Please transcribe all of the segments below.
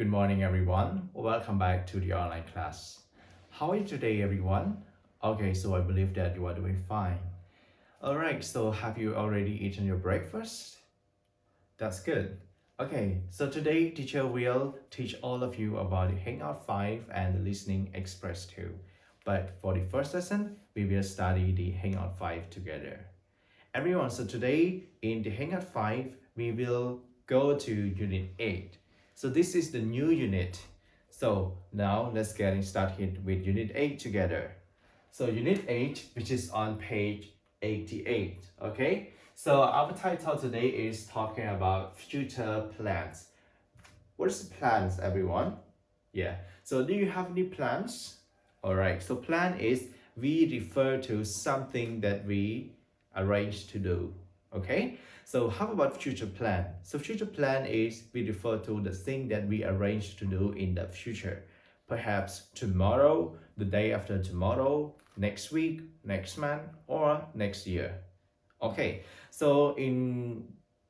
Good morning, everyone. Welcome back to the online class. How are you today, everyone? Okay, so I believe that you are doing fine. All right, so have you already eaten your breakfast? That's good. Okay, so today teacher will teach all of you about the Hangout 5 and the Listening Express 2. But for the first lesson, we will study the Hangout 5 together. Everyone, so today in the Hangout 5, we will go to Unit 8. So this is the new unit. So now let's get started with Unit 8 together. So Unit 8, which is on page 88, okay? So our title today is talking about future plans. What is plans, everyone? Yeah, so do you have any plans? All right, so plan is we refer to something that we arrange to do, okay? So how about future plan? So future plan is we refer to the thing that we arrange to do in the future. Perhaps tomorrow, the day after tomorrow, next week, next month, or next year. Okay, so in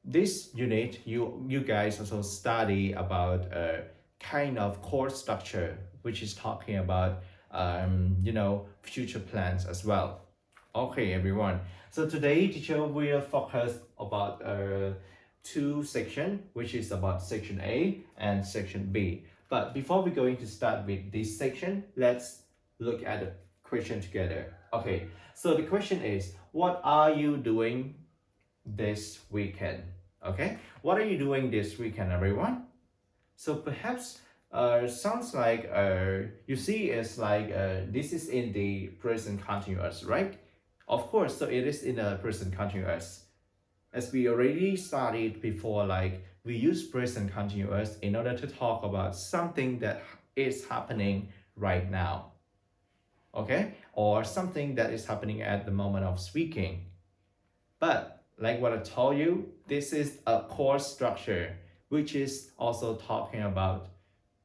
this unit, you guys also study about a kind of course structure, which is talking about future plans as well. Okay, everyone. So today, teacher will focus about two sections, which is about section A and section B. But before we're going to start with this section, let's look at the question together. Okay, so the question is, what are you doing this weekend? Okay, what are you doing this weekend, everyone? So perhaps sounds like you see it's like this is in the present continuous, right? Of course, so it is in a present continuous. As we already studied before, like we use present continuous in order to talk about something that is happening right now, okay? Or something that is happening at the moment of speaking. But like what I told you, this is a course structure, which is also talking about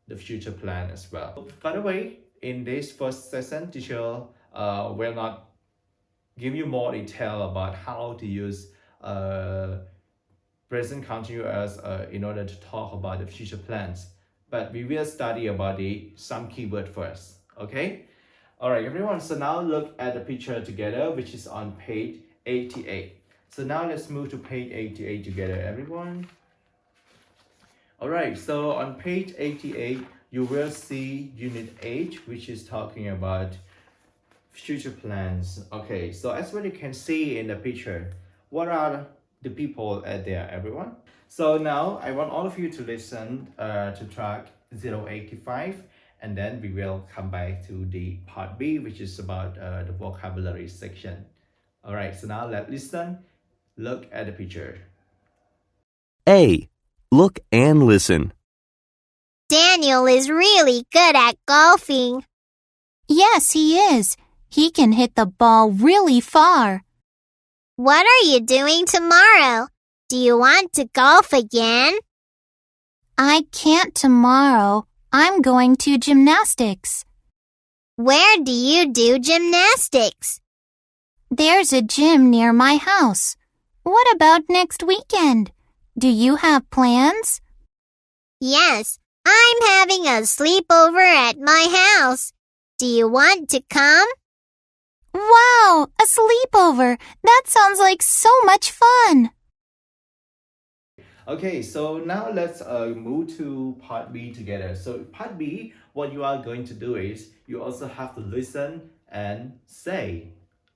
the future plan as well. By the way, in this first session, teacher will not give you more detail about how to use present continuous in order to talk about the future plans. But we will study about some keyword first, okay? All right, everyone, so now look at the picture together, which is on page 88. So now let's move to page 88 together, everyone. All right, so on page 88, you will see Unit 8, which is talking about future plans. Okay, so as what you can see in the picture, what are the people at there, everyone? So now I want all of you to listen to track 085, and then we will come back to the part B, which is about the vocabulary section. All right, so now let's listen. Look at the picture. A. Look and listen. Daniel is really good at golfing. Yes, he is. He can hit the ball really far. What are you doing tomorrow? Do you want to golf again? I can't tomorrow. I'm going to gymnastics. Where do you do gymnastics? There's a gym near my house. What about next weekend? Do you have plans? Yes, I'm having a sleepover at my house. Do you want to come? Wow, a sleepover! That sounds like so much fun! Okay, so now let's move to part B together. So part B, what you are going to do is you also have to listen and say.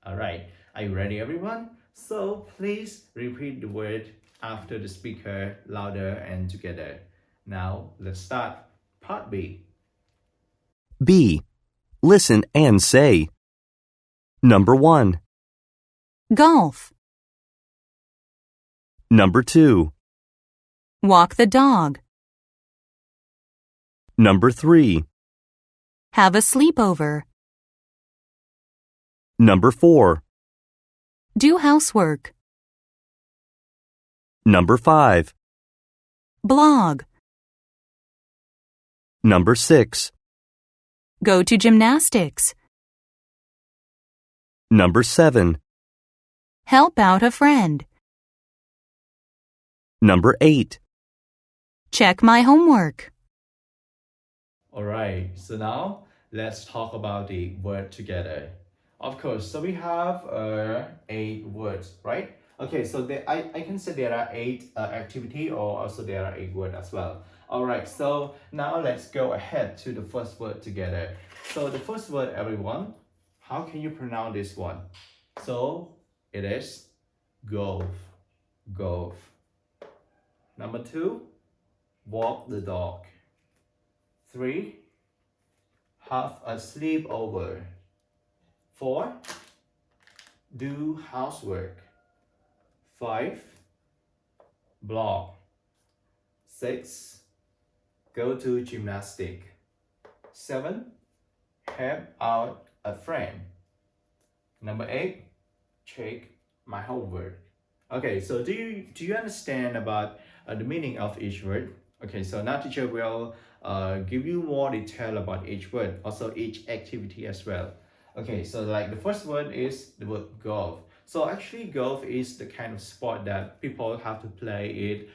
All right, are you ready, everyone? So please repeat the word after the speaker louder and together. Now let's start part B. B. Listen and say. Number 1. Golf. Number 2. Walk the dog. Number 3. Have a sleepover. Number 4. Do housework. Number 5. Blog. Number 6. Go to gymnastics. Number 7. Help out a friend. Number 8. Check my homework. Alright, so now let's talk about the word together. Of course, so we have 8 words, right? Okay, so I can say there are 8 activity or also there are 8 words as well. Alright, so now let's go ahead to the first word together. So the first word, everyone, how can you pronounce this one? So it is golf, golf. Number 2, walk the dog. 3, have a sleepover. 4, do housework. 5, blog. 6, go to gymnastics. 7, help out a friend. Number 8, check my homework. Okay, so do you understand about the meaning of each word? Okay, so now teacher will give you more detail about each word, also each activity as well. Okay, so like the first word is the word golf. So actually golf is the kind of sport that people have to play it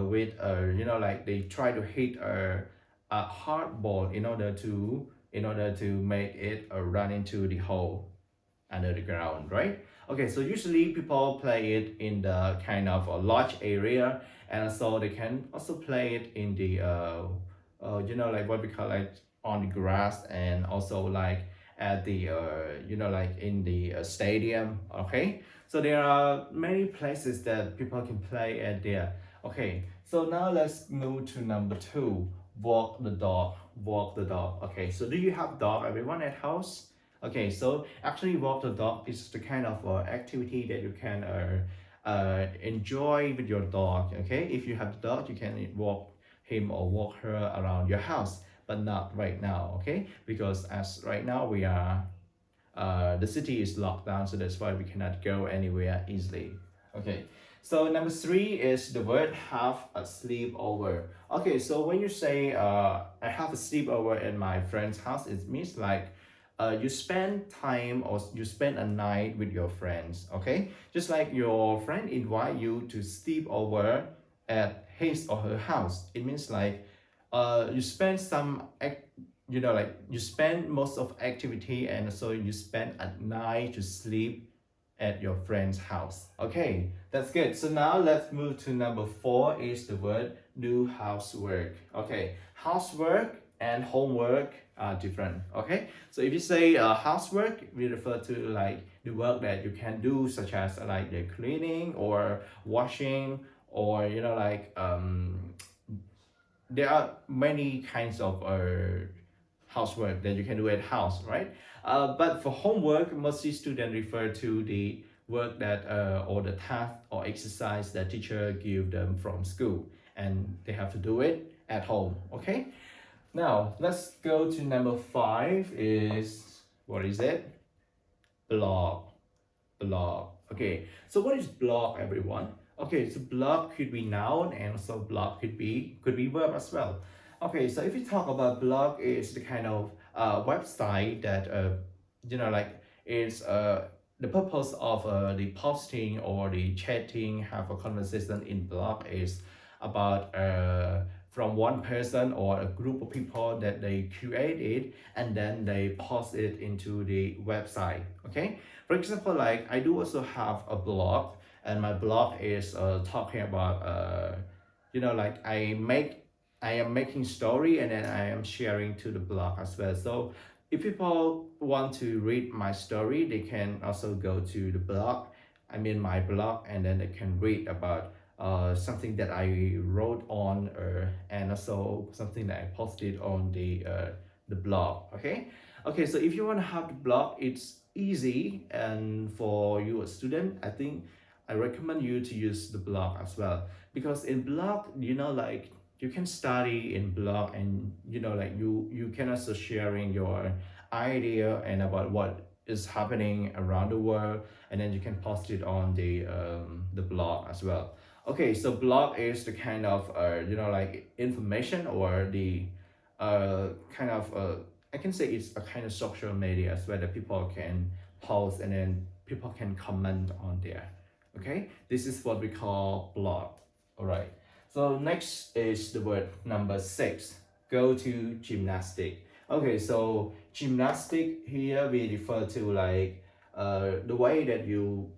with like they try to hit a hard ball in order to make it run into the hole under the ground, right? Okay, so usually people play it in the kind of a large area, and so they can also play it in the like what we call like on the grass, and also like at the like in the stadium. Okay, so there are many places that people can play at there. Okay, so now let's move to number 2, walk the dog. Walk the dog. Okay, so do you have dog, everyone, at house? Okay, so actually walk the dog is the kind of activity that you can enjoy with your dog. Okay, if you have the dog, you can walk him or walk her around your house, but not right now. Okay, because as right now we are the city is locked down, so that's why we cannot go anywhere easily. Okay, so number 3 is the word have a sleepover. Okay, so when you say I have a sleepover at my friend's house, it means like you spend time or you spend a night with your friends. Okay, just like your friend invite you to sleep over at his or her house, it means like you spend like you spend most of activity, and so you spend at night to sleep at your friend's house. Okay, that's good. So now let's move to number 4 is the word do housework. Okay, housework and homework are different. Okay, so if you say housework, we refer to like the work that you can do, such as like the cleaning or washing, or there are many kinds of housework that you can do at house, right? But for homework, mostly students refer to the work that or the task or exercise that teacher give them from school, and they have to do it at home. Okay, now let's go to number 5 is, what is it? Blog. Blog. Okay, so what is blog, everyone? Okay, so blog could be noun, and also blog could be verb as well. Okay, so if we talk about blog, it's the kind of website that like is the purpose of the posting or the chatting, have a conversation in blog is about from one person or a group of people that they create it, and then they post it into the website. Okay, for example, like I do also have a blog, and my blog is talking about like I am making story, and then I am sharing to the blog as well. So if people want to read my story, they can also go to the blog, my blog, and then they can read about something that I wrote on, and also something that I posted on the blog. Okay, so if you want to have the blog, it's easy, and for you a student, I think I recommend you to use the blog as well, because in blog, like you can study in blog, and like you can also sharing your idea and about what is happening around the world, and then you can post it on the blog as well. Okay, so blog is the kind of like information, or the kind of I can say it's a kind of social media as well, that people can post, and then people can comment on there. Okay, this is what we call blog. All right, so next is the word number 6. go to gymnastic. Okay, so gymnastic here we refer to like the way that you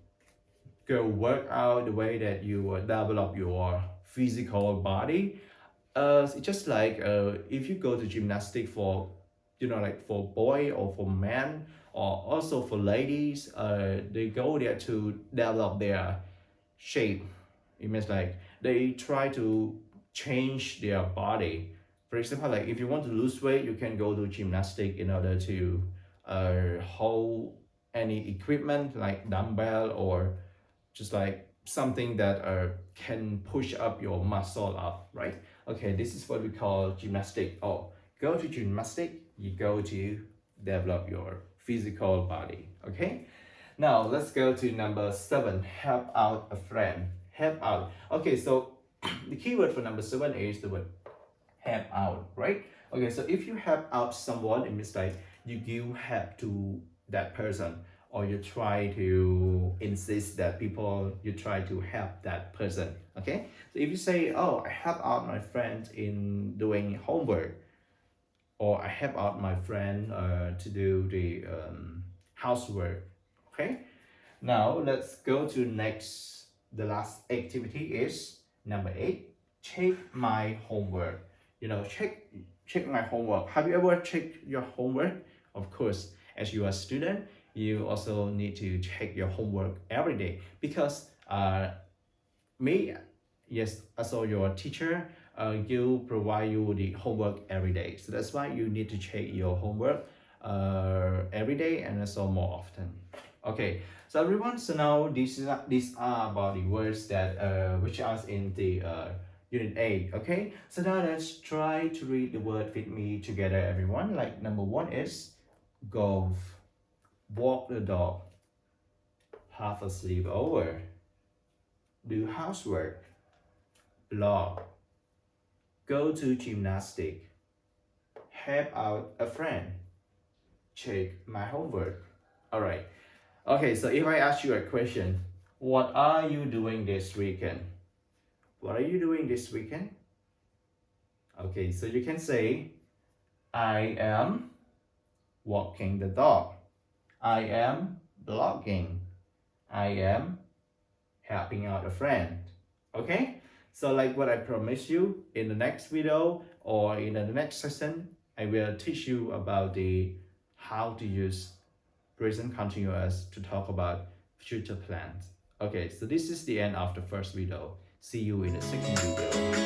go work out, the way that you develop your physical body. It's just like if you go to gymnastic for, like for boy or for men or also for ladies, they go there to develop their shape. It means like they try to change their body. For example, like if you want to lose weight, you can go to gymnastic in order to hold any equipment like dumbbell or just like something that can push up your muscle up, right? Okay, this is what we call gymnastic. Oh, go to gymnastic, you go to develop your physical body. Okay, now let's go to number 7, help out a friend. Help out. Okay, so the keyword for number 7 is the word help out, right? Okay, so if you help out someone, it means like you give help to that person, or you try to insist that people, you try to help that person. Okay, so if you say, oh, I help out my friend in doing homework, or I help out my friend to do the housework. Okay, now let's go to next. The last activity is number 8, check my homework. Check my homework. Have you ever checked your homework? Of course, as you are a student, you also need to check your homework every day, because me, yes, also your teacher, you provide you the homework every day. So that's why you need to check your homework every day and also more often. Okay, so everyone, so now these are about the words that which are in the unit 8. Okay, so now let's try to read the word with me together, everyone. Like number 1 is golf, walk the dog, have a sleepover, do housework, blog, go to gymnastic, help out a friend, check my homework. All right. Okay, so if I ask you a question, what are you doing this weekend? What are you doing this weekend? Okay, so you can say, I am walking the dog. I am blogging. I am helping out a friend. Okay, so like what I promised you, in the next video or in the next session, I will teach you about the how to use present continuous to talk about future plans. Okay, so this is the end of the first video. See you in the second video.